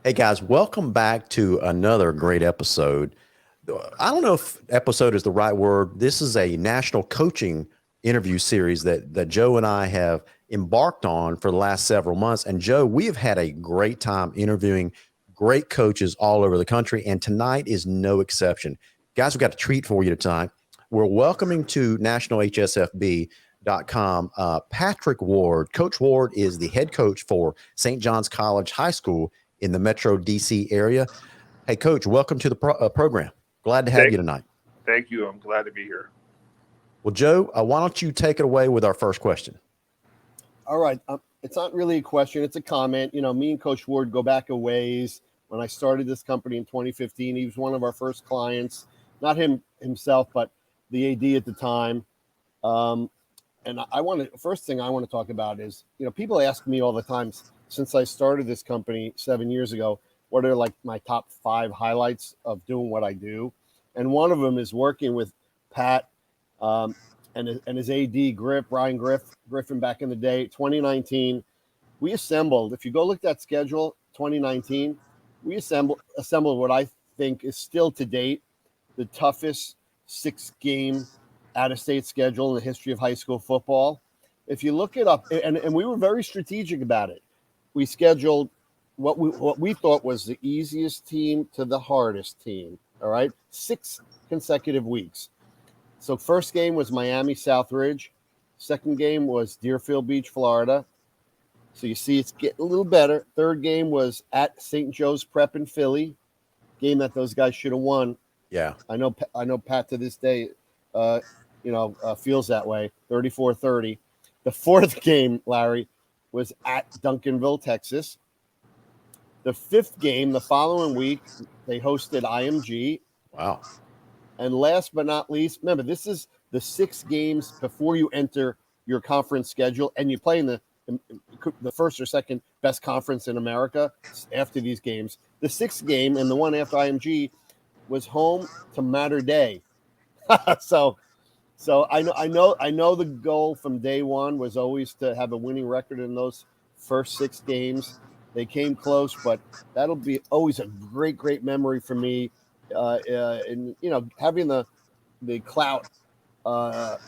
Hey guys, welcome back to another great episode. I don't know if episode is the right word. This is a national coaching interview series that Joe and I have embarked on for the last several months. And Joe, we have had a great time interviewing great coaches all over the country, and tonight is no exception. Guys, we've got a treat for you tonight. We're welcoming to nationalhsfb.com Patrick Ward. Coach Ward is the head coach for St. John's College High School in the Metro DC area. Hey, Coach, welcome to the program. Glad to have Thank, you tonight. thank you. I'm glad to be here. Well, Joe, why don't you take it away with our first question? All right. It's not really a question. It's a comment. You know, me and Coach Ward go back a ways. When I started this company in 2015, he was one of our first clients. Not him himself, but the AD at the time. And first thing I want to talk about is, you know, people ask me all the time since I started this company 7 years ago, what are like my top 5 highlights of doing what I do? And one of them is working with Pat and his AD Brian Griffin back in the day, 2019. We assembled, if you go look at that schedule, 2019, we assembled what I think is still to date the toughest 6-game out-of-state schedule in the history of high school football. If you look it up, and we were very strategic about it. We scheduled what we thought was the easiest team to the hardest team. All right, 6 consecutive weeks. So first game was Miami Southridge. Second game was Deerfield Beach, Florida. So you see it's getting a little better. Third game was at St. Joe's Prep in Philly. Game that those guys should have won. Yeah. I know Pat to this day, feels that way, 34-30. The fourth game, Larry, was at Duncanville, Texas. The fifth game, the following week, they hosted IMG. Wow. And last but not least, remember, this is the 6 games before you enter your conference schedule, and you play in the first or second best conference in America after these games. The 6th game and the one after IMG was home to Mater Dei. So I know the goal from day one was always to have a winning record in those first 6 games. They came close, but that'll be always a great memory for me. And you know, having the clout to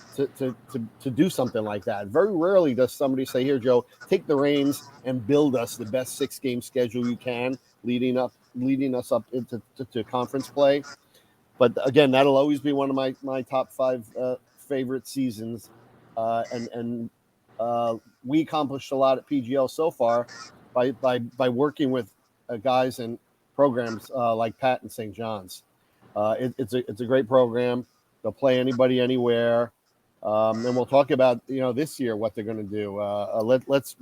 do something like that. Very rarely does somebody say, "Here, Joe, take the reins and build us the best 6-game schedule you can, leading us up into conference play." But again, that'll always be one of my top 5 favorite seasons. And we accomplished a lot at PGL so far by working with guys and programs like Pat and St. John's. It's a great program. They'll play anybody, anywhere. And we'll talk about, you know, this year what they're going to do. Let's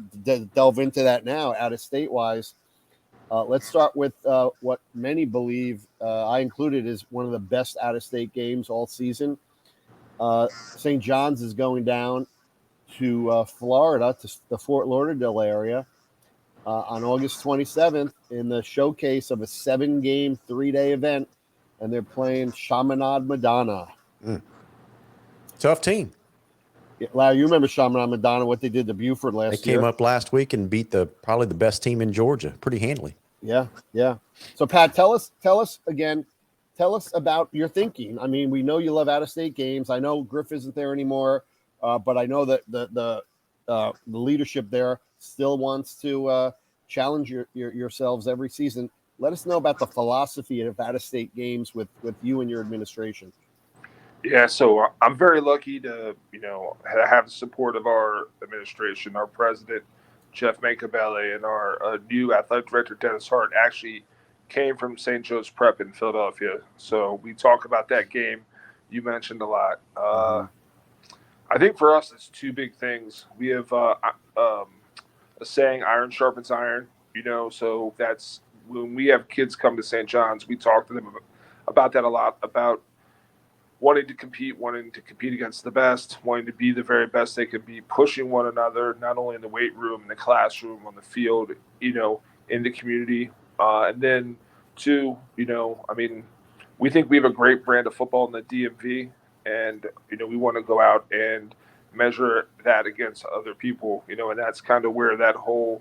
delve into that now, out of state wise. Let's start with what many believe, I included, is one of the best out-of-state games all season. St. John's is going down to Florida, to the Fort Lauderdale area, on August 27th in the showcase of a 7-game, 3-day event, and they're playing Chaminade Madonna. Tough team. Yeah, Larry, you remember Chaminade Madonna, what they did to Buford last year? They came up last week and beat probably the best team in Georgia pretty handily. Yeah. So, Pat, tell us again. Tell us about your thinking. I mean, we know you love out-of-state games. I know Griff isn't there anymore, but I know that the leadership there still wants to challenge yourselves every season. Let us know about the philosophy of out-of-state games with you and your administration. Yeah, so I'm very lucky to, have the support of our administration. Our president, Jeff Mancabelli, and our new athletic director, Dennis Hart, actually came from St. Joe's Prep in Philadelphia. So we talk about that game you mentioned a lot. I think for us, it's 2 big things. We have a saying, iron sharpens iron, so that's when we have kids come to St. John's, we talk to them about that a lot, about wanting to compete against the best, wanting to be the very best they could be, pushing one another, not only in the weight room, in the classroom, on the field, in the community. And then 2, we think we have a great brand of football in the DMV, and, we want to go out and measure that against other people, and that's kind of where that whole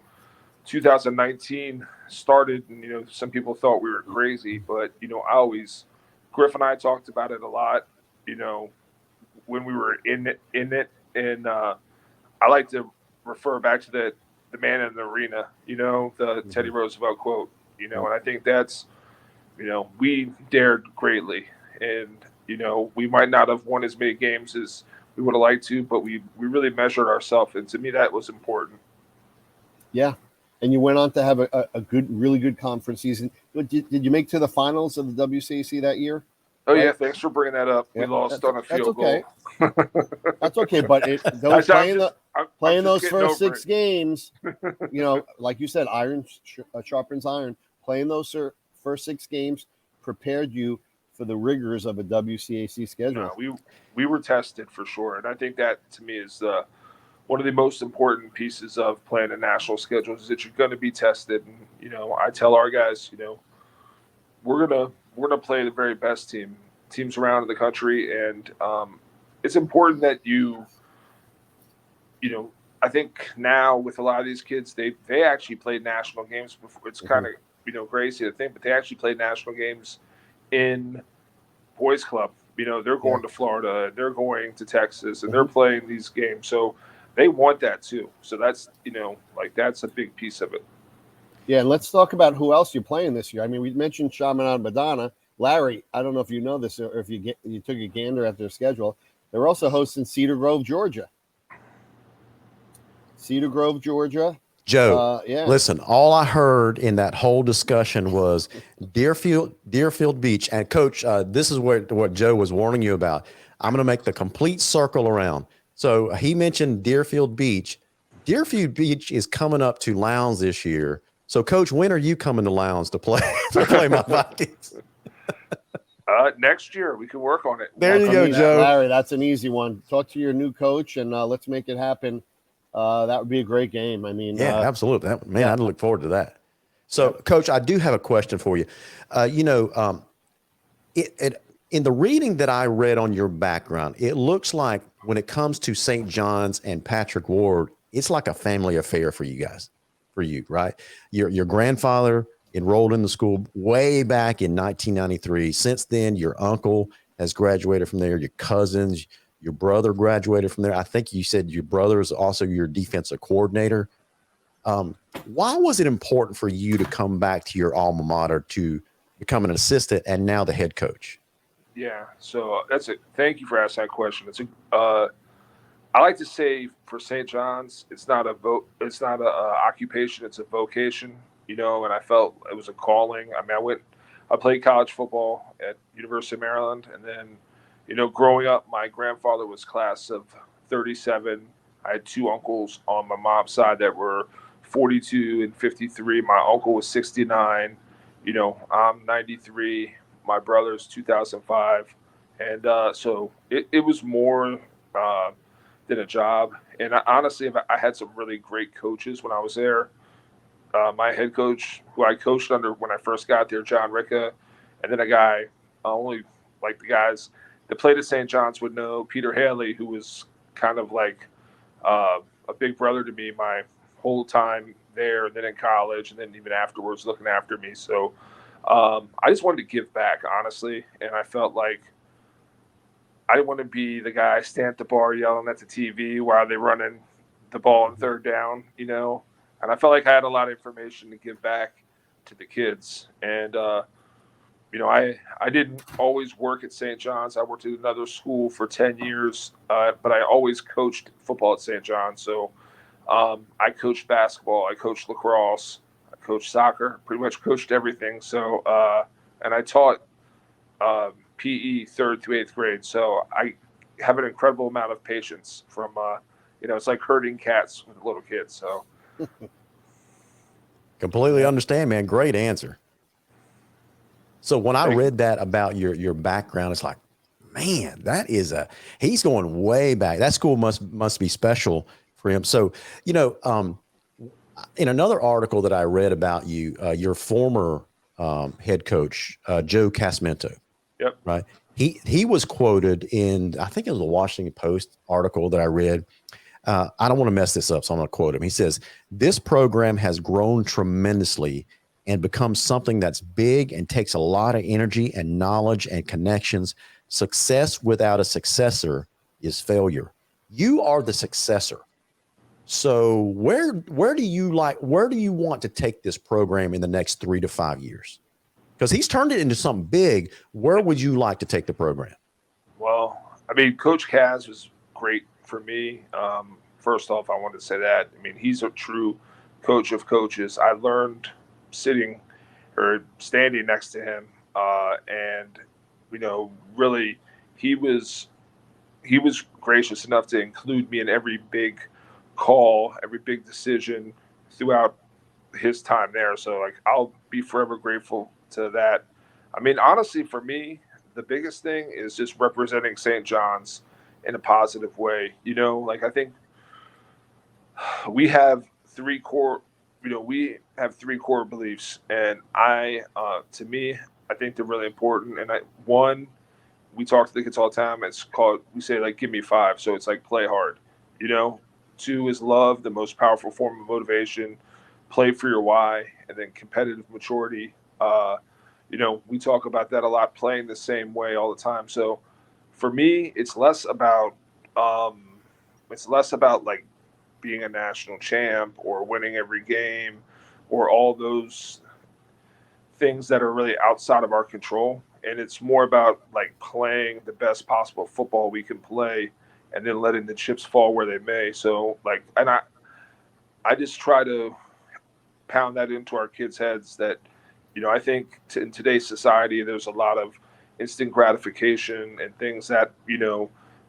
2019 started, and some people thought we were crazy, but Griff and I talked about it a lot. When we were in it, and I like to refer back to the man in the arena. The Teddy Roosevelt quote. And I think that's we dared greatly, and we might not have won as many games as we would have liked to, but we really measured ourselves, and to me that was important. Yeah. And you went on to have a really good conference season. Did you make to the finals of the WCAC that year? Oh, right? Yeah, thanks for bringing that up. We lost on a field goal. That's okay, but playing those first 6 games, like you said, iron sharpens iron. Playing those first 6 games prepared you for the rigors of a WCAC schedule. No, we were tested for sure, and I think that to me is one of the most important pieces of playing a national schedule is that you're going to be tested. And, I tell our guys, we're gonna play the very best teams around in the country, and it's important that I think now with a lot of these kids, they actually played national games before. It's kind of crazy to think, but they actually played national games in boys club. They're going to Florida, they're going to Texas, and they're playing these games. So they want that too. So that's, that's a big piece of it. Yeah. And let's talk about who else you're playing this year. I mean, we mentioned Chaminade Madonna. Larry, I don't know if you know this or if you took a gander at their schedule. They're also hosting Cedar Grove, Georgia. Joe, listen, all I heard in that whole discussion was Deerfield Beach. And Coach, this is what Joe was warning you about. I'm going to make the complete circle around. So he mentioned Deerfield Beach. Deerfield Beach is coming up to Lowndes this year. So, Coach, when are you coming to Lowndes to play my Vikings? Next year. We can work on it. There you go, Joe. Larry, that's an easy one. Talk to your new coach, and let's make it happen. That would be a great game. I mean, yeah, absolutely. I'd look forward to that. So, Coach, I do have a question for you. In the reading that I read on your background, it looks like when it comes to St. John's and Patrick Ward, it's like a family affair for you guys, right? Your grandfather enrolled in the school way back in 1993. Since then, your uncle has graduated from there, your cousins, your brother graduated from there. I think you said your brother is also your defensive coordinator. Why was it important for you to come back to your alma mater to become an assistant and now the head coach? Yeah, so thank you for asking that question. I like to say for St. John's, it's not a occupation, it's a vocation, and I felt it was a calling. I mean, I played college football at University of Maryland, and then, growing up, my grandfather was class of 37. I had 2 uncles on my mom's side that were 42 and 53. My uncle was 69. I'm 93. My brother's 2005. And so it was more than a job. And honestly, I had some really great coaches when I was there. My head coach, who I coached under when I first got there, John Ricca, and then a guy, only like the guys that played at St. John's would know, Peter Haley, who was kind of like a big brother to me my whole time there, and then in college, and then even afterwards looking after me. So I just wanted to give back, honestly, and I felt like I didn't want to be the guy standing at the bar yelling at the TV while they're running the ball on third down, and I felt like I had a lot of information to give back to the kids. And, I didn't always work at St. John's. I worked at another school for 10 years, but I always coached football at St. John's. So I coached basketball, I coached lacrosse, I coached soccer, pretty much coached everything. So, and I taught PE 3rd through 8th grade. So I have an incredible amount of patience from, it's like herding cats with little kids. So completely understand, man. Great answer. So when I read that about your background, it's like, man, he's going way back. That school must be special for him. So, in another article that I read about you, your former head coach, Joe Casmento. Yep. Right. He was quoted in, I think it was a Washington Post article that I read. I don't want to mess this up, so I'm going to quote him. He says, "This program has grown tremendously and become something that's big and takes a lot of energy and knowledge and connections. Success without a successor is failure. You are the successor. So where do you want to take this program in the next 3 to 5 years? Because he's turned it into something big. Where would you like to take the program?" Well, I mean, Coach Kaz was great for me. First off, I wanted to say that. I mean, he's a true coach of coaches. I learned sitting or standing next to him, and really, he was gracious enough to include me in every big call, every big decision throughout his time there. So, like, I'll be forever grateful to that. I mean, honestly, for me, the biggest thing is just representing St. John's in a positive way. Like, I think we have three core beliefs, and to me, I think they're really important. And one, we talk to the kids all the time. We say, like, give me 5. So it's like, play hard. 2 is love, the most powerful form of motivation. Play for your why, and then competitive maturity. We talk about that a lot, playing the same way all the time. So for me, it's less about like being a national champ or winning every game or all those things that are really outside of our control. And it's more about, like, playing the best possible football we can play and then letting the chips fall where they may. So, like, and I just try to pound that into our kids' heads that, I think in today's society, there's a lot of instant gratification and things that,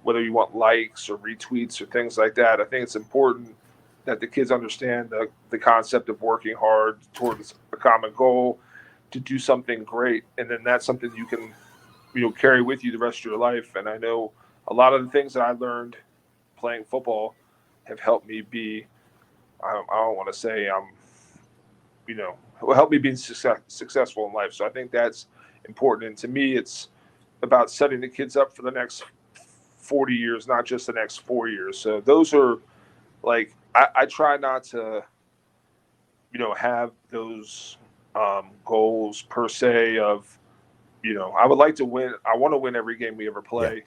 whether you want likes or retweets or things like that. I think it's important that the kids understand the concept of working hard towards a common goal to do something great. And then that's something you can, carry with you the rest of your life. And I know a lot of the things that I learned playing football have helped me be, I don't want to say will help me be successful in life. So I think that's important. And to me, it's about setting the kids up for the next 40 years, not just the next 4 years. So those are, like, I try not to, have those goals per se of, I would like to win. I want to win every game we ever play. Yeah.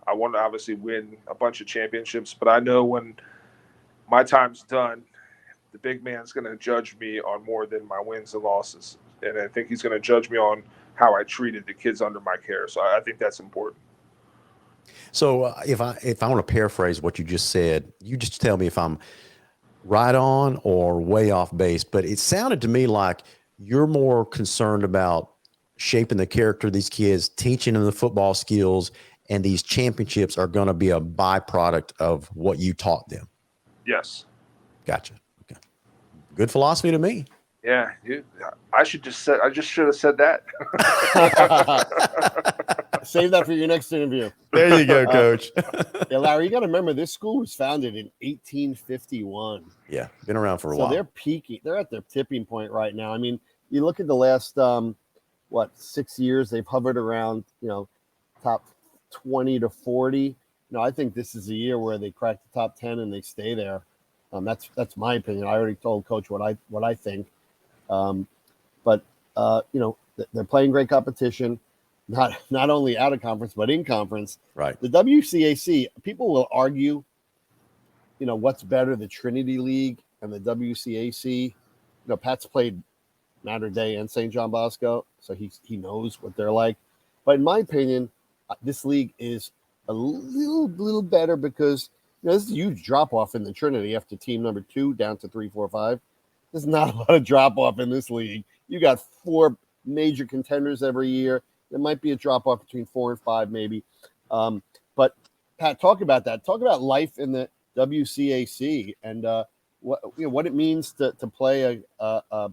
I want to obviously win a bunch of championships, but I know when my time's done, the big man's going to judge me on more than my wins and losses. And I think he's going to judge me on how I treated the kids under my care. So I think that's important. So if I want to paraphrase what you just said, you just tell me if I'm right on or way off base. But it sounded to me like you're more concerned about shaping the character of these kids, teaching them the football skills, and these championships are going to be a byproduct of what you taught them. Yes. Gotcha. Okay. Good philosophy to me. Yeah, I should have said that. Save that for your next interview. There you go, Coach. Yeah, Larry, you got to remember this school was founded in 1851. Yeah, been around for a while. So they're peaking. They're at their tipping point right now. I mean, you look at the last 6 years, they've hovered around top 20 to 40. I think this is a year where they crack the top 10 and they stay there. That's my opinion. I already told Coach what I think. But they're playing great competition, not only out of conference but in conference. Right. The WCAC, people will argue, what's better, the Trinity League and the WCAC. Pat's played Mater Dei and St. John Bosco, so he knows what they're like. But in my opinion, this league is a little better because there's a huge drop off in the Trinity after team number 2 down to 3, 4, 5. There's not a lot of drop off in this league. You got 4 major contenders every year. There might be a drop off between 4 and 5, maybe. But Pat, talk about that. Talk about life in the WCAC and what it means to play a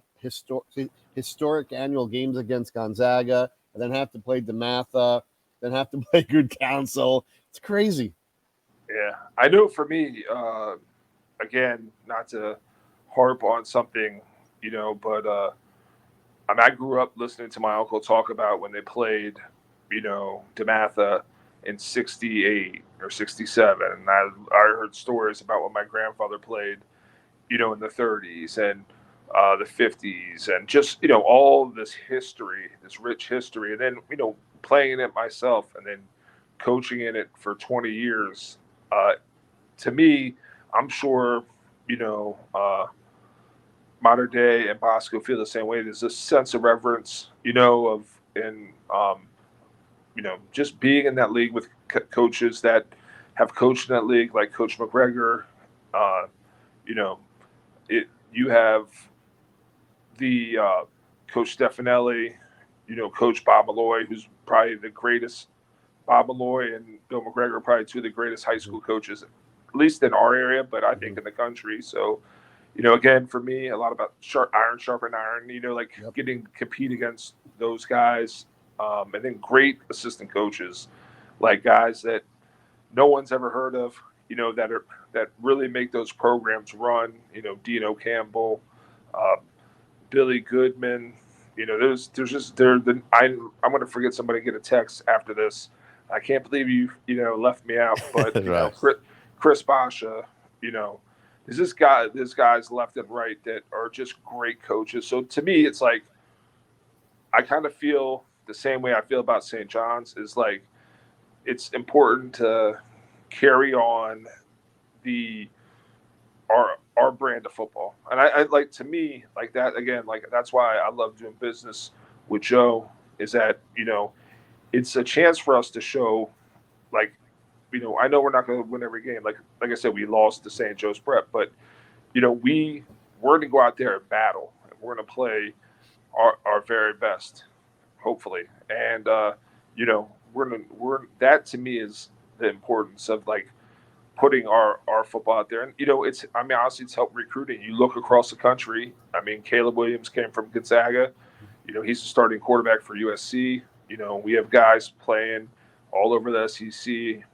historic annual games against Gonzaga, and then have to play DeMatha, then have to play Good Counsel. It's crazy. Yeah, I know for me, again, not to harp on something, but I grew up listening to my uncle talk about when they played, DeMatha in 68 or 67. And I heard stories about when my grandfather played, in the 30s and the 50s, and just, all this history, this rich history. And then, playing in it myself and then coaching in it for 20 years. To me, I'm sure, modern day and Bosco feel the same way. There's this sense of reverence, just being in that league with coaches that have coached in that league, like Coach McGregor. You have the Coach Stefanelli, Coach Bob Malloy, who's probably the greatest. Bob Malloy and Bill McGregor are probably two of the greatest high school coaches, at least in our area, but I think in the country. So, again, for me, a lot about iron sharpen iron, compete against those guys. And then great assistant coaches, like guys that no one's ever heard of, that really make those programs run. Dino Campbell, Billy Goodman. I'm going to forget somebody, get a text after this. I can't believe you left me out, but right. Chris Basha. There's guys left and right that are just great coaches. So to me, it's like I kind of feel the same way I feel about St. John's. Is like it's important to carry on our brand of football, and I like, to me, like that again, like that's why I love doing business with Joe. Is that it's a chance for us to show, like, I know we're not going to win every game. Like I said, we lost to St. Joe's Prep, but we're going to go out there and battle. And we're going to play our very best, hopefully. And that to me is the importance of like putting our football out there. And honestly, it's helped recruiting. You look across the country. Caleb Williams came from Gonzaga. He's the starting quarterback for USC. We have guys playing all over the SEC,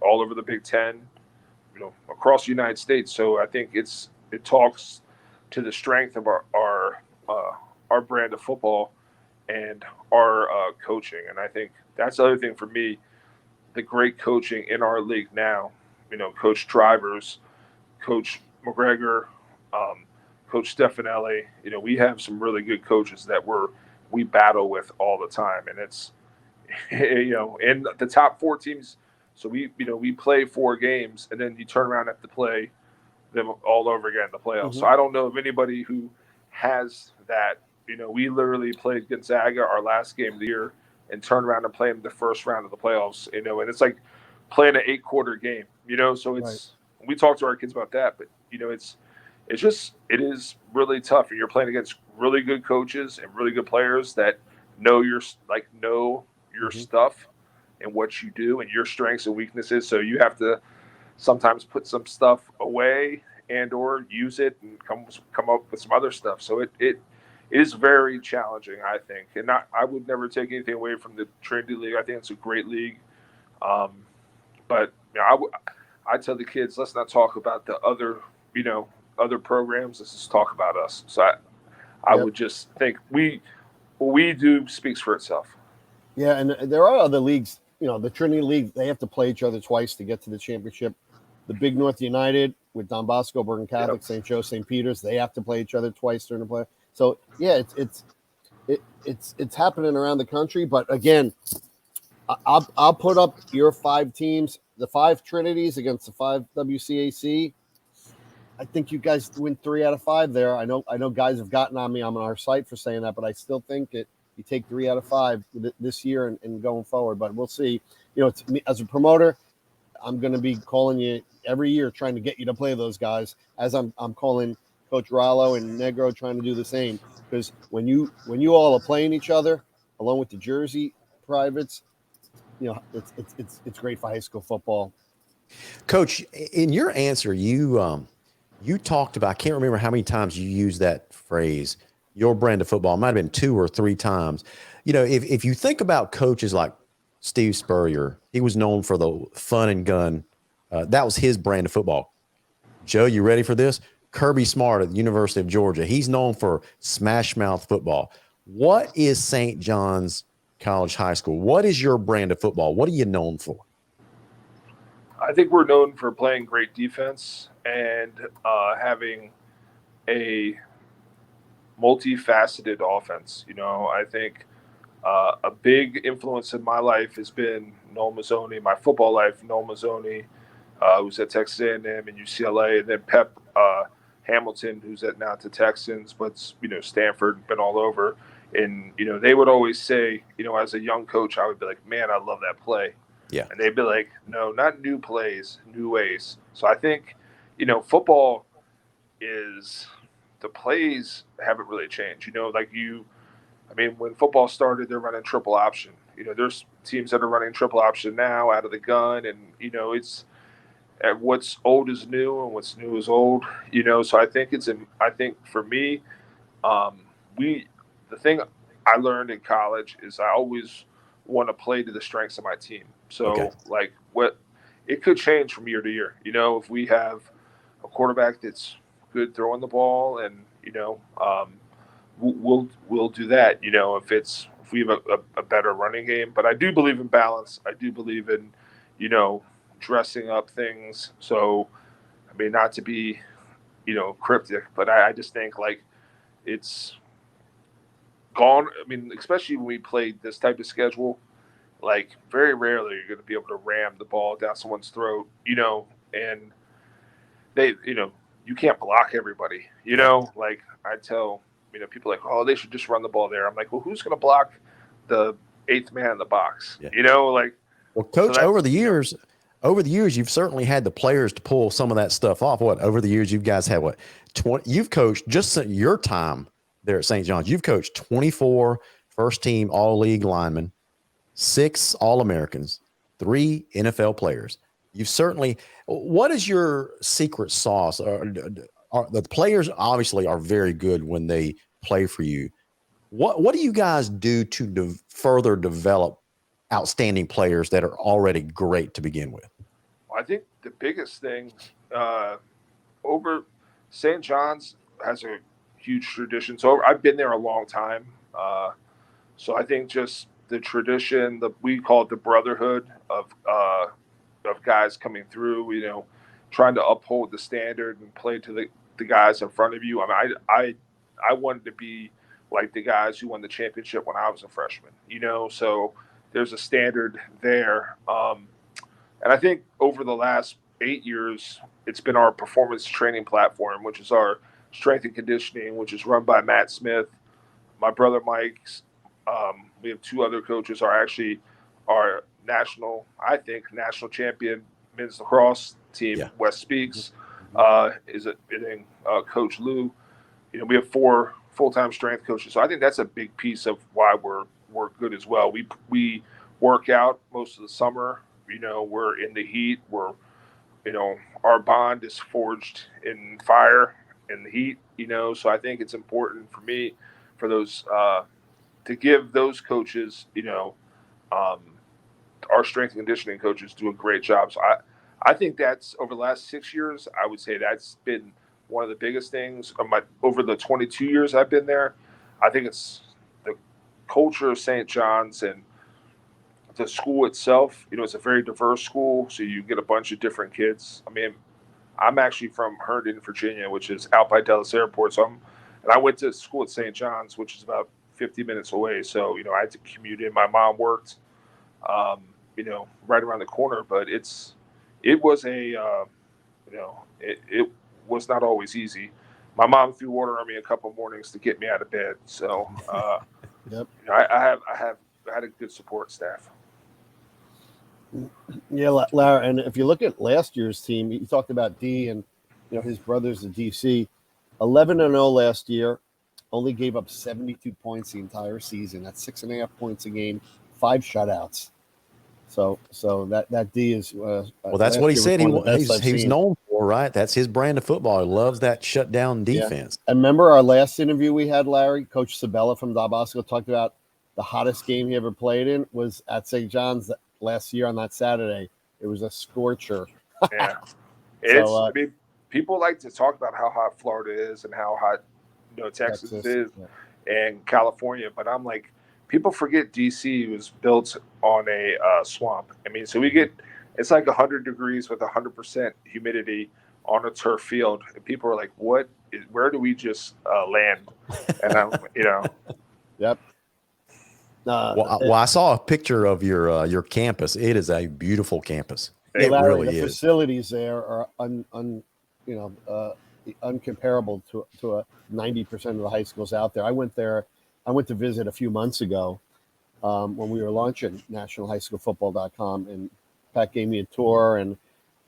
all over the Big Ten, across the United States. So I think it talks to the strength of our brand of football and our coaching. And I think that's the other thing for me, the great coaching in our league now. Coach Drivers, Coach McGregor, Coach Stefanelli. We have some really good coaches that we battle with all the time, and it's in the top 4 teams. So we play 4 games, and then you turn around and have to play them all over again in the playoffs. Mm-hmm. So I don't know of anybody who has that. We literally played Gonzaga our last game of the year and turned around and played them the first round of the playoffs. And it's like playing an 8-quarter game. So it's right. We talk to our kids about that, but it is really tough. And you're playing against really good coaches and really good players that know your mm-hmm. stuff and what you do and your strengths and weaknesses. So you have to sometimes put some stuff away and or use it and come up with some other stuff. So it is very challenging, I think. And I would never take anything away from the Trinity League. I think it's a great league. But I tell the kids, let's not talk about the other programs. Let's just talk about us. So I would just think what we do speaks for itself. Yeah, and there are other leagues. The Trinity League, they have to play each other twice to get to the championship. The Big North United with Don Bosco, Bergen Catholic, St. Joe, St. Peter's, they have to play each other twice during the play. So yeah, it's happening around the country. But again, I'll put up your 5 teams, the 5 Trinities against the 5 WCAC. I think you guys win 3 out of 5 there. I know guys have gotten on me on our site for saying that, but I still think that you take 3 out of 5 this year and going forward. But we'll see. It's me, as a promoter, I'm going to be calling you every year trying to get you to play those guys, as I'm calling Coach Rollo and Negro trying to do the same. Because when you all are playing each other, along with the Jersey privates, it's great for high school football. Coach, in your answer, you talked about, I can't remember how many times you used that phrase, your brand of football. It might have been 2 or 3 times. If you think about coaches like Steve Spurrier, he was known for the fun and gun. That was his brand of football. Joe, you ready for this? Kirby Smart at the University of Georgia. He's known for smash mouth football. What is St. John's College High School? What is your brand of football? What are you known for? I think we're known for playing great defense and having a multifaceted offense. I think a big influence in my life has been Noel Mazzoni, my football life. Noel Mazzoni, who's at Texas A&M and UCLA, and then Pep Hamilton, who's at now to Texans, but Stanford, been all over. And they would always say, as a young coach, I would be like, man, I love that play. Yeah. And they'd be like, no, not new plays, new ways. So I think, football is the plays haven't really changed. When football started, they're running triple option. There's teams that are running triple option now out of the gun, and it's what's old is new and what's new is old. So I think I think for me, the thing I learned in college is I always want to play to the strengths of my team. So it could change from year to year. If we have a quarterback that's good throwing the ball, and we'll do that. If we have a better running game, but I do believe in balance. I do believe in dressing up things. So not to be cryptic, but I just think it's gone. Especially when we played this type of schedule, very rarely you're going to be able to ram the ball down someone's throat, and they, you can't block everybody, I tell, people oh, they should just run the ball there. I'm like, well, who's going to block the eighth man in the box? Yeah. Well, Coach, so over the years, you've certainly had the players to pull some of that stuff off. Over the years, you guys had 20, you've coached just your time there at St. John's. You've coached 24 first team all league linemen, 6 All-Americans, 3 NFL players. You've certainly, what is your secret sauce? The players obviously are very good when they play for you. What do you guys do to further develop outstanding players that are already great to begin with? I think the biggest thing over St. John's has a huge tradition. So I've been there a long time. So I think just the tradition, we call it the brotherhood of guys coming through, trying to uphold the standard and play to the guys in front of you. I wanted to be like the guys who won the championship when I was a freshman, so there's a standard there. And I think over the last 8 years, it's been our performance training platform, which is our strength and conditioning, which is run by Matt Smith, my brother Mike's. We have 2 other coaches are actually our national champion men's lacrosse team. Yeah. Wes Speaks is Coach Lou. We have 4 full-time strength coaches. So I think that's a big piece of why we're good as well. We work out most of the summer. We're in the heat. Our bond is forged in fire and the heat. So I think it's important for me, for those to give those coaches, our strength and conditioning coaches do a great job. So I think that's over the last 6 years, I would say that's been one of the biggest things. Over the 22 years I've been there, I think it's the culture of St. John's and the school itself. It's a very diverse school, so you get a bunch of different kids. I'm actually from Herndon, Virginia, which is out by Dallas Airport. So I went to school at St. John's, which is about 50 minutes away. So, I had to commute in. My mom worked, right around the corner, but it was it was not always easy. My mom threw water on me a couple mornings to get me out of bed. So, yep. I had a good support staff. Yeah, Larry, and if you look at last year's team, you talked about D and his brothers at DC, 11-0 last year, only gave up 72 points the entire season. That's 6.5 points a game, 5 shutouts. So that D is well. That's what he said. He's known for, right? That's his brand of football. He loves that shutdown defense. Yeah. And remember our last interview we had, Larry, Coach Sabella from Del Bosco talked about the hottest game he ever played in was at St. John's last year on that Saturday. It was a scorcher. Yeah, it's. People like to talk about how hot Florida is and how hot Texas is and California, but I'm like, people forget DC was built on a swamp. So we get it's like 100 degrees with 100% humidity on a turf field, and people are like, where do we just land? And I'm, Yep. Well, I saw a picture of your campus. It is a beautiful campus. It Larry, really the is. facilities there are uncomparable to a 90% of the high schools out there. I went to visit a few months ago when we were launching nationalhighschoolfootball.com, and Pat gave me a tour. And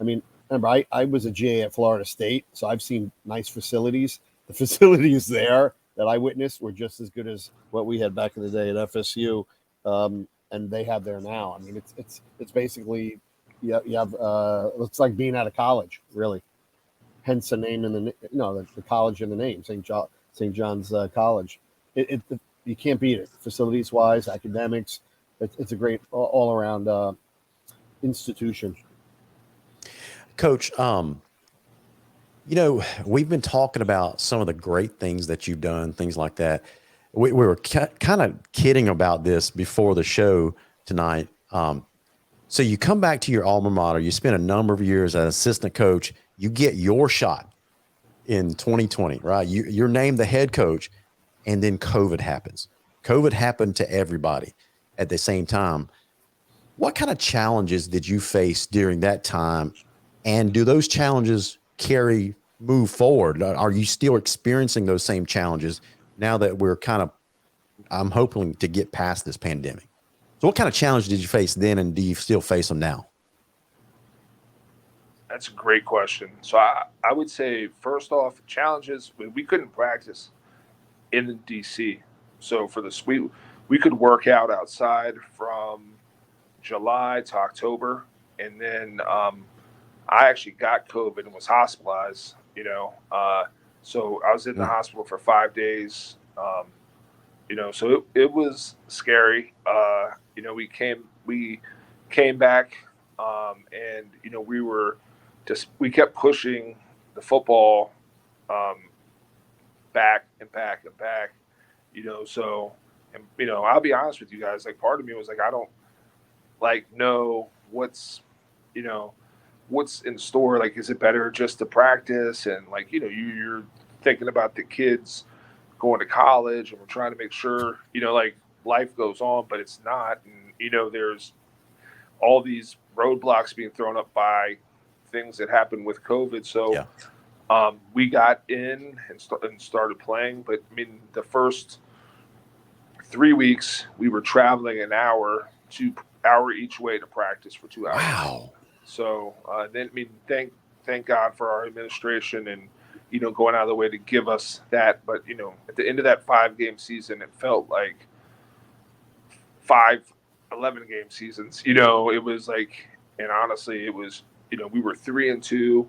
I mean, remember, I was a GA at Florida State, so I've seen nice facilities. The facilities there that I witnessed were just as good as what we had back in the day at FSU, and they have there now. I mean, it's basically you have it's like being out of college, really. Hence the name in the college in the name, St. John's College. You can't beat it, facilities wise, academics. It's a great all around institution. Coach, we've been talking about some of the great things that you've done, things like that. We were kind of kidding about this before the show tonight. So you come back to your alma mater, you spend a number of years as assistant coach, you get your shot in 2020, right? You're named the head coach, and then COVID happens. COVID happened to everybody at the same time. What kind of challenges did you face during that time? And do those challenges move forward? Are you still experiencing those same challenges now that we're I'm hoping to get past this pandemic? So what kind of challenge did you face then, and do you still face them now? That's a great question. So I would say, first off, challenges, we couldn't practice in DC. So for we could work out outside from July to October. And then I actually got COVID and was hospitalized, so I was in the hospital for 5 days. So it was scary. We came back, and we kept pushing the football back and back and back. So, and I'll be honest with you guys. Like, part of me was like, I don't know what's in store. Like, is it better just to practice? And you're thinking about the kids going to college, and we're trying to make sure, life goes on, but it's not. And, there's all these roadblocks being thrown up by things that happened with COVID. So we got in and started playing. But I mean, the first 3 weeks we were traveling an hour each way to practice for 2 hours. Wow. So then, I mean, thank God for our administration and, going out of the way to give us that. But, at the end of that 5-game season, it felt like 5 11-game seasons. It was like, and honestly, it was, we were 3-2.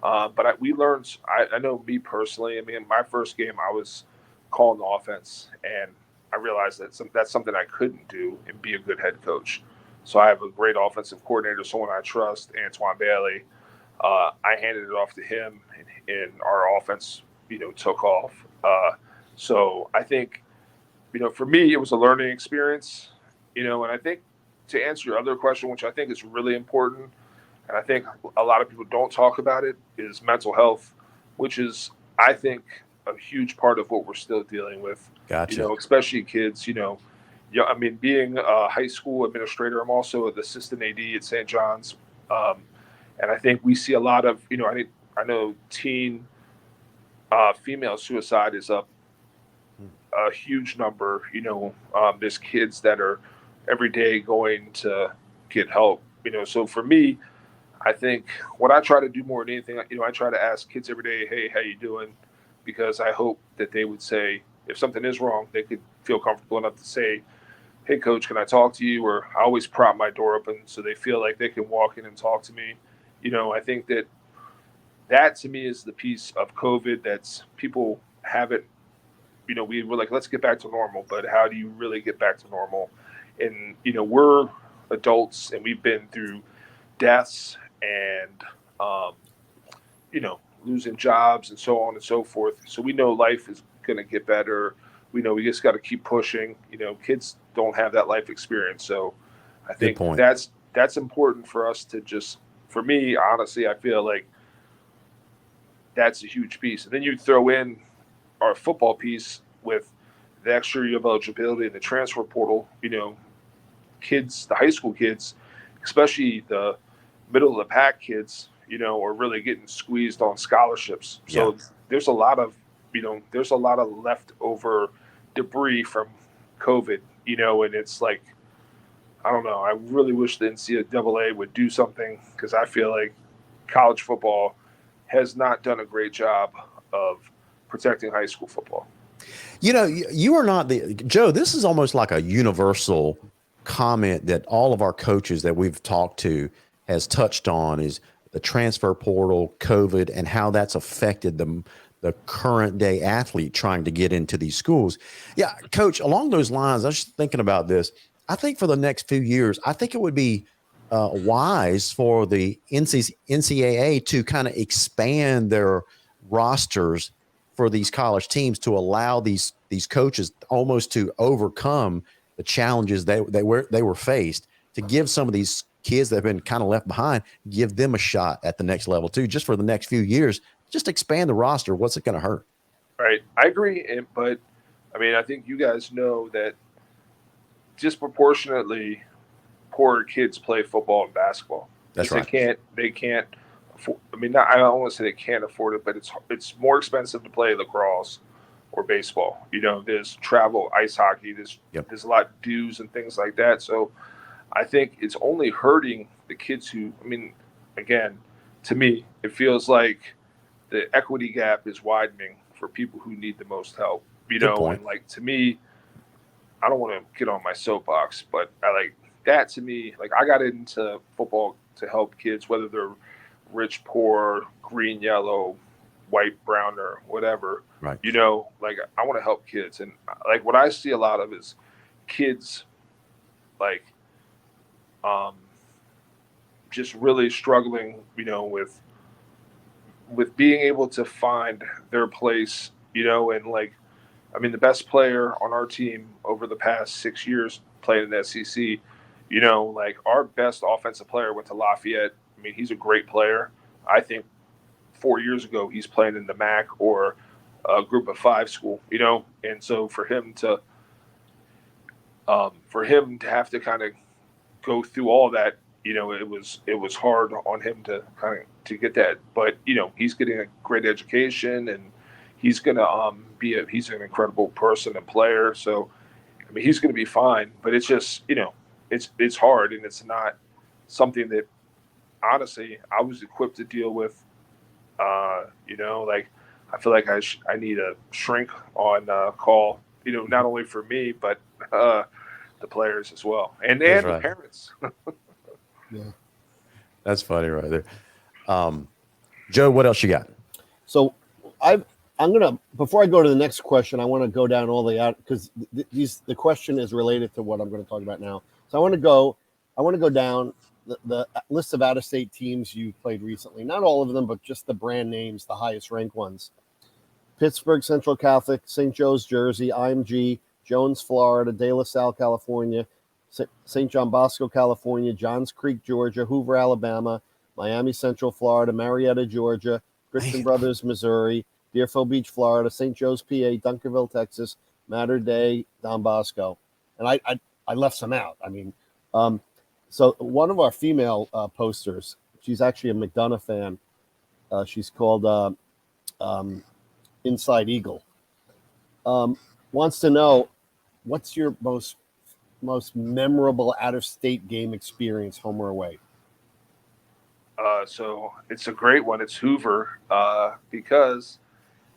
But we learned, I know me personally, I mean, my first game, I was calling the offense, and I realized that that's something I couldn't do and be a good head coach. So I have a great offensive coordinator, someone I trust, Antoine Bailey. I handed it off to him, and our offense, took off. So I think, for me, it was a learning experience, and I think to answer your other question, which I think is really important, and I think a lot of people don't talk about it, is mental health, which is, I think, a huge part of what we're still dealing with. Gotcha. Especially kids, I mean, being a high school administrator, I'm also the assistant AD at St. John's. And I think we see a lot of, I know teen female suicide is up a huge number. There's kids that are every day going to get help. So for me, I think what I try to do more than anything, I try to ask kids every day, hey, how you doing? Because I hope that they would say, if something is wrong, they could feel comfortable enough to say, hey, coach, can I talk to you? Or I always prop my door open so they feel like they can walk in and talk to me. I think that to me is the piece of COVID that's people haven't, we were like, let's get back to normal, but how do you really get back to normal? And, we're adults and we've been through deaths and, losing jobs and so on and so forth. So we know life is going to get better. We know we just got to keep pushing. Kids don't have that life experience. So I think that's important for us to just, for me, honestly, I feel like that's a huge piece. And then you throw in our football piece with the extra year of eligibility and the transfer portal, kids, the high school kids, especially the middle of the pack kids, are really getting squeezed on scholarships. Yeah. So there's a lot of, there's a lot of leftover debris from COVID, and it's like, I don't know. I really wish the NCAA would do something, because I feel like college football has not done a great job of protecting high school football. You are not Joe, this is almost like a universal comment that all of our coaches that we've talked to has touched on, is the transfer portal, COVID, and how that's affected the current day athlete trying to get into these schools. Yeah, Coach, along those lines, I was just thinking about this. I think for the next few years, I think it would be wise for the NCAA to kind of expand their rosters for these college teams, to allow these coaches almost to overcome the challenges they were faced, to give some of these kids that have been kind of left behind, give them a shot at the next level too, just for the next few years. Just expand the roster. What's it going to hurt? Right. I agree. But I mean, I think you guys know that disproportionately poorer kids play football and basketball. That's right. They can't afford, I mean, I don't want to say they can't afford it, but it's more expensive to play lacrosse or baseball. There's travel, ice hockey, there's a lot of dues and things like that. So I think it's only hurting the kids who, I mean, again, to me, it feels like the equity gap is widening for people who need the most help, and like, to me, I don't want to get on my soapbox, but I like that. To me, like, I got into football to help kids, whether they're rich, poor, green, yellow, white, brown, or whatever. Right. Like, I want to help kids. And like, what I see a lot of is kids like just really struggling, with being able to find their place, and like, I mean, the best player on our team over the past 6 years playing in the SEC, like, our best offensive player went to Lafayette. I mean, he's a great player. I think 4 years ago he's playing in the MAC or a group of 5 school, and so for him to have to kind of go through all that, it was hard on him to kind of to get that, but he's getting a great education, and he's gonna he's an incredible person and player. So I mean, he's gonna be fine, but it's just it's hard, and it's not something that honestly I was equipped to deal with. Like, I feel like I need a shrink on call, not only for me but the players as well, and That's the right. parents. Yeah. That's funny right there. Joe, what else you got? So I'm gonna, before I go to the next question, I want to go down all the out, because the question is related to what I'm going to talk about now. So I want to go down the list of out-of-state teams you played recently. Not all of them, but just the brand names, the highest ranked ones. Pittsburgh Central Catholic, St. Joe's, Jersey, IMG, Jones, Florida, De La Salle, California, St. John Bosco, California, Johns Creek, Georgia, Hoover, Alabama, Miami Central, Florida, Marietta, Georgia, Christian Brothers, Missouri, Deerfield Beach, Florida, St. Joe's, PA, Dunkerville, Texas, Mater Dei, Don Bosco. And I left some out. I mean, so one of our female posters, she's actually a McDonough fan. She's called Inside Eagle. Wants to know, what's your most memorable out-of-state game experience, home or away? So it's a great one. It's Hoover, because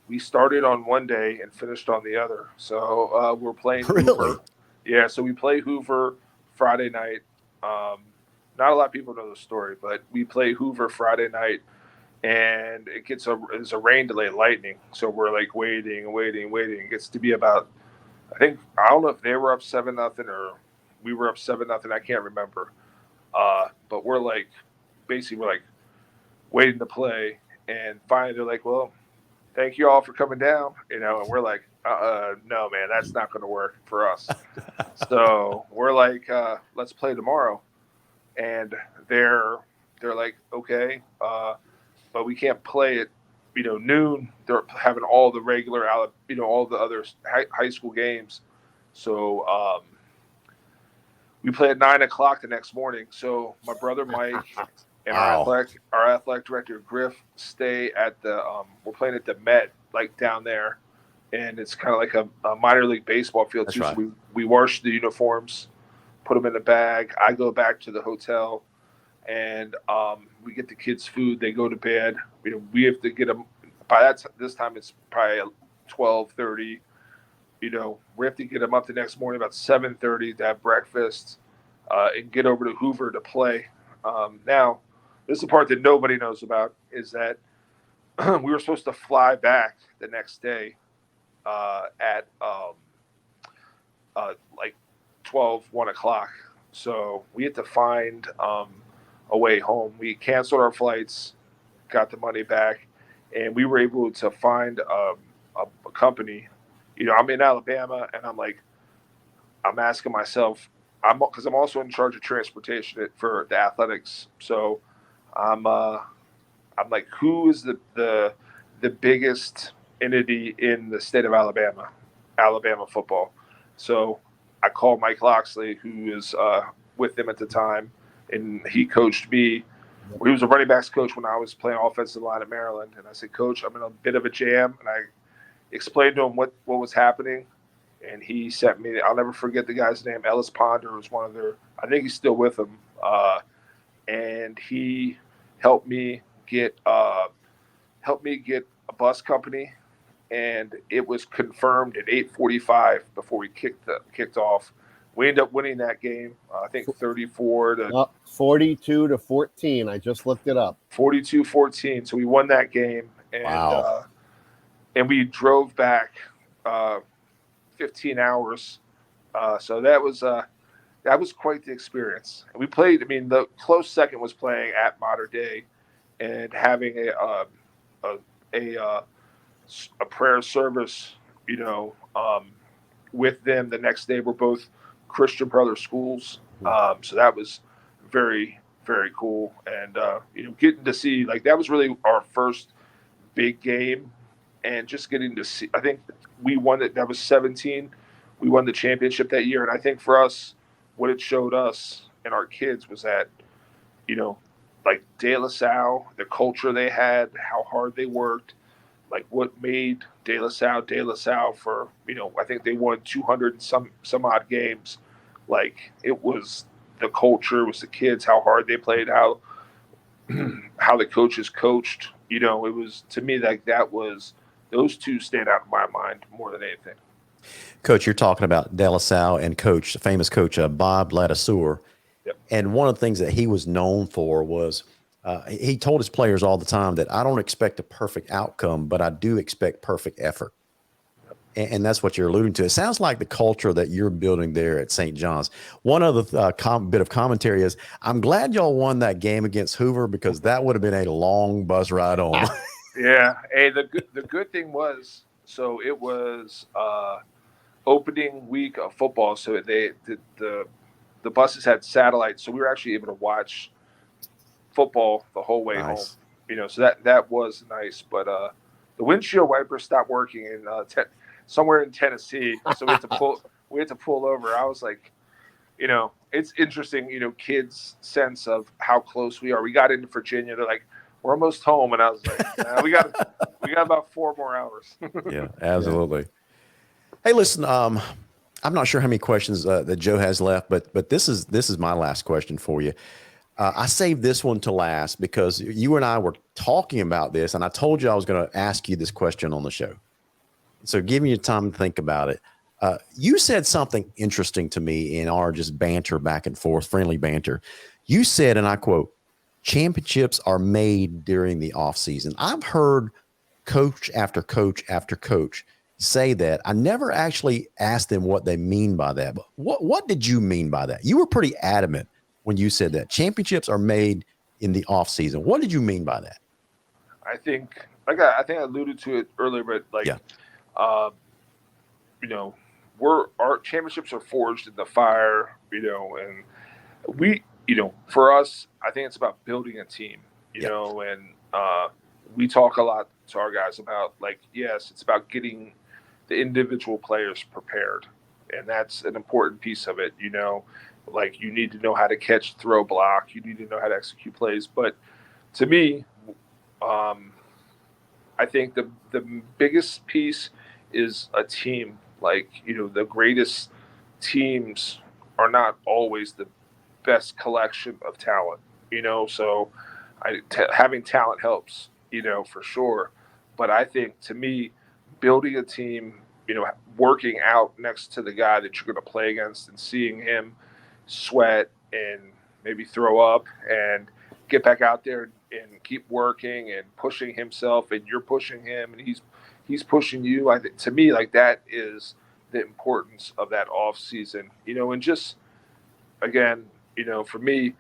we started on one day and finished on the other. So we're playing Really? Hoover. Yeah, so we play Hoover Friday night. Not a lot of people know the story, but we play Hoover Friday night, and it's a rain delay, lightning. So we're like waiting. It gets to be about, I don't know if they were up 7-0 or we were up 7-0. I can't remember. But we're like waiting to play, and finally they're like, "Well, thank you all for coming down," and we're like, "No, man, that's not going to work for us." So we're like, "Let's play tomorrow." and they're like, okay, but we can't play at noon. They're having all the regular all the other high school games, so we play at 9 o'clock the next morning. So my brother Mike and Wow. our athletic director Griff stay at the we're playing at the Met, like down there, and it's kind of like a minor league baseball field That's too. right. So we wash the uniforms, put them in a bag. I go back to the hotel, and we get the kids food. They go to bed. We have to get them by this time. It's probably 12:30. We have to get them up the next morning about 7:30 to have breakfast and get over to Hoover to play. Now, this is the part that nobody knows about is that we were supposed to fly back the next day at like 1 o'clock. So we had to find a way home. We canceled our flights, got the money back, and we were able to find a company. I'm in Alabama, and I'm asking myself, because I'm also in charge of transportation for the athletics. So I'm like, who is the biggest entity in the state of Alabama football? So I called Mike Loxley, who was with them at the time, and he coached me. He was a running backs coach when I was playing offensive line at Maryland. And I said, Coach, I'm in a bit of a jam. And I explained to him what was happening. And he sent me, I'll never forget the guy's name, Ellis Ponder was one of their, I think he's still with them. And he helped me get a bus company. And it was confirmed at 8:45 before we kicked off. We ended up winning that game. I think 42 to 14. I just looked it up. 42-14. So we won that game, and Wow. And we drove back 15 hours. So that was quite the experience. And we played. I mean, the close second was playing at Mater Dei and having a prayer service. With them the next day. We're both Christian Brother schools, so that was very, very cool. And getting to see, like, that was really our first big game, and just getting to see. I think we won it. That was 17. We won the championship that year, and I think for us, what it showed us and our kids was that like De La Salle, the culture they had, how hard they worked. Like what made De La Salle for, I think they won 200 and some odd games. Like it was the culture, it was the kids, how hard they played, how the coaches coached. It was, to me, like those two stand out in my mind more than anything. Coach, you're talking about De La Salle and famous coach Bob Ladouceur. Yep. And one of the things that he was known for was he told his players all the time that I don't expect a perfect outcome, but I do expect perfect effort. And that's what you're alluding to. It sounds like the culture that you're building there at St. John's. One other bit of commentary is, I'm glad y'all won that game against Hoover, because that would have been a long bus ride home. Yeah. Hey, the good thing was, so it was opening week of football, so the buses had satellites, so we were actually able to watch football the whole way home. So that was nice. But the windshield wiper stopped working in somewhere in Tennessee, so we had to pull over. I was like, it's interesting, kids' sense of how close we are. We got into Virginia, they're like, we're almost home, and I was like, nah, we got about 4 more hours. Yeah, absolutely. Yeah. Hey, listen, I'm not sure how many questions that Joe has left, but this is my last question for you. I saved this one to last because you and I were talking about this, and I told you I was going to ask you this question on the show. So give me time to think about it. You said something interesting to me in our just banter back and forth, friendly banter. You said, and I quote, championships are made during the off season. I've heard coach after coach after coach say that. I never actually asked them what they mean by that. But what did you mean by that? You were pretty adamant when you said that championships are made in the off season. What did you mean by that? I think I alluded to it earlier, but our championships are forged in the fire, and for us, I think it's about building a team, Yep. and we talk a lot to our guys about, like, yes, it's about getting the individual players prepared. And that's an important piece of it, like you need to know how to catch, throw, block. You need to know how to execute plays. But to me, I think the biggest piece is a team. Like, the greatest teams are not always the best collection of talent, so having talent helps, for sure. But I think, to me, building a team, working out next to the guy that you're going to play against and seeing him sweat and maybe throw up and get back out there and keep working and pushing himself, and you're pushing him and he's pushing you. I think, to me, like, that is the importance of that off season, and just, again, for me,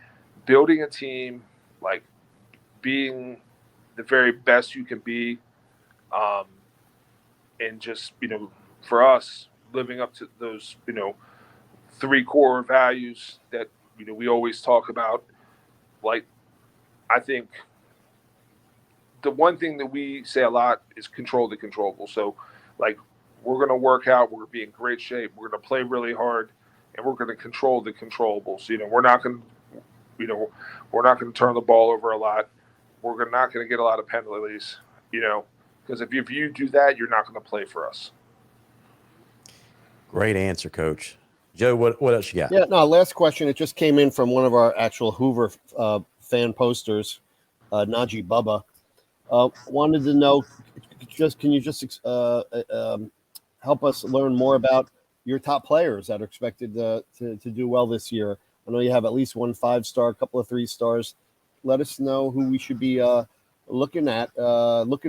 building a team, like being the very best you can be, um, and just, for us, living up to those, three core values that, we always talk about. Like, I think the one thing that we say a lot is control the controllable. So, like, we're going to work out, we're going to be in great shape, we're going to play really hard, and we're going to control the controllables. We're not going to, we're not going to turn the ball over a lot. We're not going to get a lot of penalties, because if you do that, you're not going to play for us. Great answer, Coach. Joe, what else you got? Yeah, no, last question. It just came in from one of our actual Hoover fan posters, Najee Bubba. Wanted to know, can you just help us learn more about your top players that are expected to do well this year? I know you have at least one 5-star, a couple of 3-stars. Let us know who we should be looking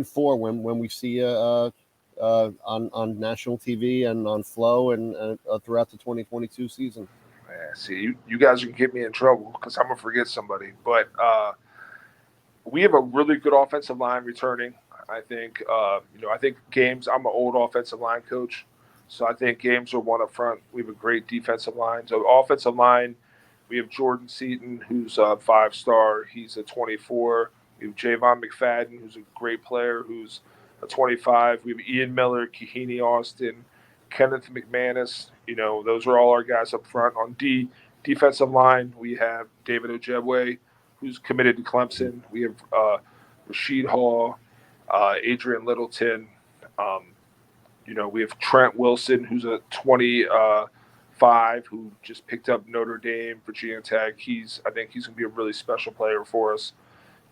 for when we see you on national TV and on Flow and throughout the 2022 season. Man, see, you guys can get me in trouble because I'm gonna forget somebody. But we have a really good offensive line returning. I think, I think games. I'm an old offensive line coach, so I think games are one up front. We have a great defensive line. So offensive line, we have Jordan Seaton, who's a 5-star. He's a 24. We have Javon McFadden, who's a great player, who's a 25. We have Ian Miller, Kahini Austin, Kenneth McManus. Those are all our guys up front. On defensive line, we have David Ojebwe, who's committed to Clemson. We have Rasheed Hall, Adrian Littleton. We have Trent Wilson, who's a 25, who just picked up Notre Dame, Virginia Tech. I think he's going to be a really special player for us.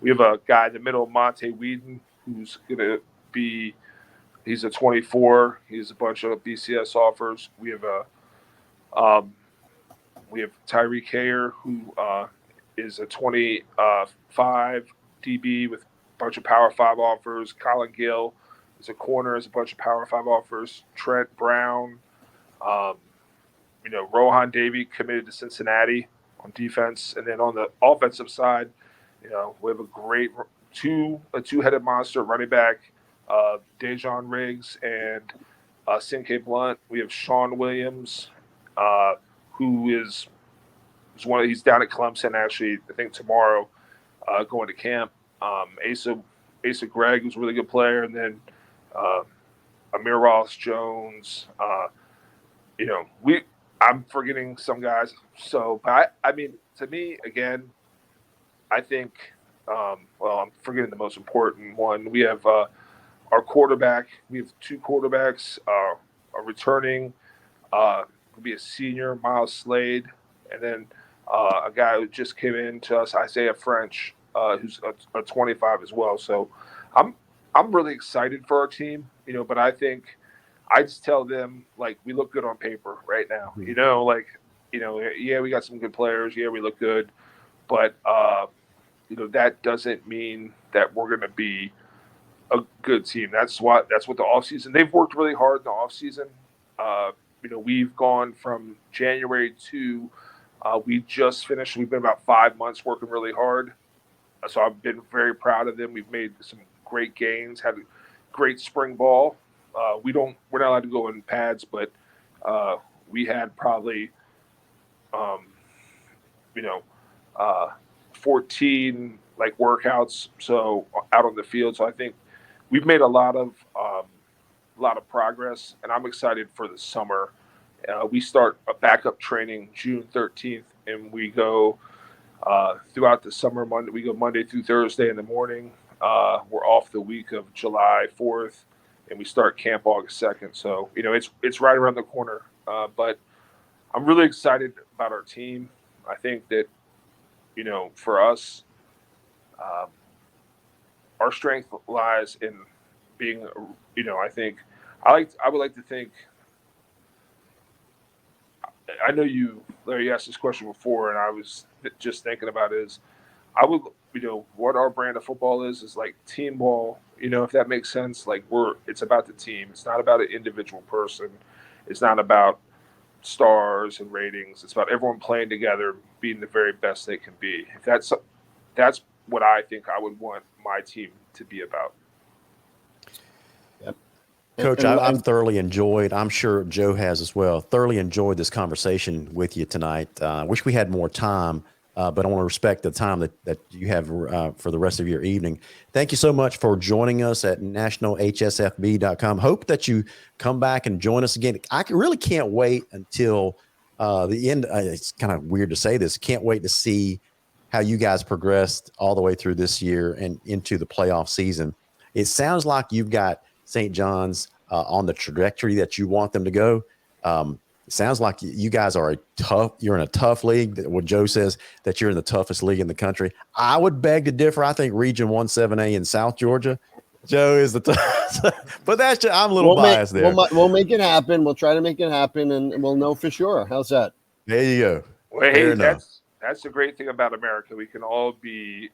We have a guy in the middle, Monte Whedon, who's going to be – he's a 24. He has a bunch of BCS offers. We have Tyreek Hayer, who is a 25 DB with a bunch of Power 5 offers. Colin Gill is a corner, has a bunch of Power 5 offers. Trent Brown, Rohan Davey committed to Cincinnati on defense. And then on the offensive side, we have a great two-headed monster running back, Dejon Riggs and Cinque Blunt. We have Sean Williams, who is he's down at Clemson, actually, I think tomorrow, going to camp. Asa Gregg, who's a really good player, and then Amir Ross Jones. I'm forgetting some guys. So, but I mean, to me, again, I think, I'm forgetting the most important one. We have our quarterback. We have 2 quarterbacks. A returning will be a senior, Miles Slade, and then a guy who just came in to us, Isaiah French, who's a 25 as well. So I'm really excited for our team, but I think I just tell them, like, we look good on paper right now. Yeah, we got some good players. Yeah, we look good. But, that doesn't mean that we're going to be a good team. That's what the offseason – they've worked really hard in the offseason. We've gone from January to we just finished. We've been about 5 months working really hard. So I've been very proud of them. We've made some great gains, had a great spring ball. We're not allowed to go in pads, but we had probably, 14 like workouts, so out on the field. So I think we've made a lot of progress, and I'm excited for the summer. We start a backup training June 13th, and we go throughout the summer. We go Monday through Thursday in the morning. We're off the week of July 4th, and we start camp August 2nd. So it's right around the corner. But I'm really excited about our team. I think that for us, our strength lies in being. I think I would like to think. I know Larry, asked this question before, and I was just thinking about it. Is I would, what our brand of football is like team ball. If that makes sense. Like it's about the team. It's not about an individual person. It's not about stars and ratings. It's about everyone playing together, being the very best they can be. If that's what I think I would want my team to be about. Coach, I've thoroughly enjoyed, I'm sure Joe has as well, thoroughly enjoyed this conversation with you tonight. Wish we had more time, but I want to respect the time that you have for the rest of your evening. Thank you so much for joining us at nationalhsfb.com. Hope that you come back and join us again. I really can't wait until the end. It's kind of weird to say this. Can't wait to see how you guys progressed all the way through this year and into the playoff season. It sounds like you've got St. John's on the trajectory that you want them to go. It sounds like you guys are you're in a tough league. What Joe says that you're in the toughest league in the country. I would beg to differ. I think Region 17A in South Georgia, Joe is the toughest. But that's just, I'm a little biased there. We'll make it happen. We'll try to make it happen, and we'll know for sure. How's that? There you go. Well, hey, that's the great thing about America. We can all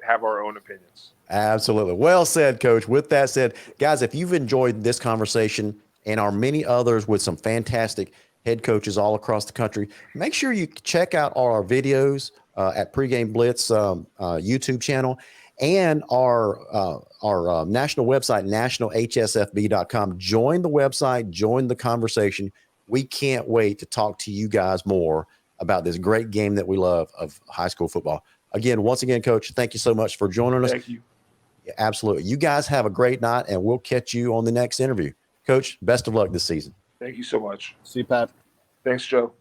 have our own opinions. Absolutely. Well said, Coach. With that said, guys, if you've enjoyed this conversation and our many others with some fantastic head coaches all across the country, make sure you check out all our videos at Pregame Blitz YouTube channel and our national website, nationalhsfb.com. Join the website, join the conversation. We can't wait to talk to you guys more about this great game that we love of high school football. Again, once again, Coach, thank you so much for joining us. Thank you. Yeah, absolutely. You guys have a great night, and we'll catch you on the next interview. Coach, best of luck this season. Thank you so much. See you, Pat. Thanks, Joe.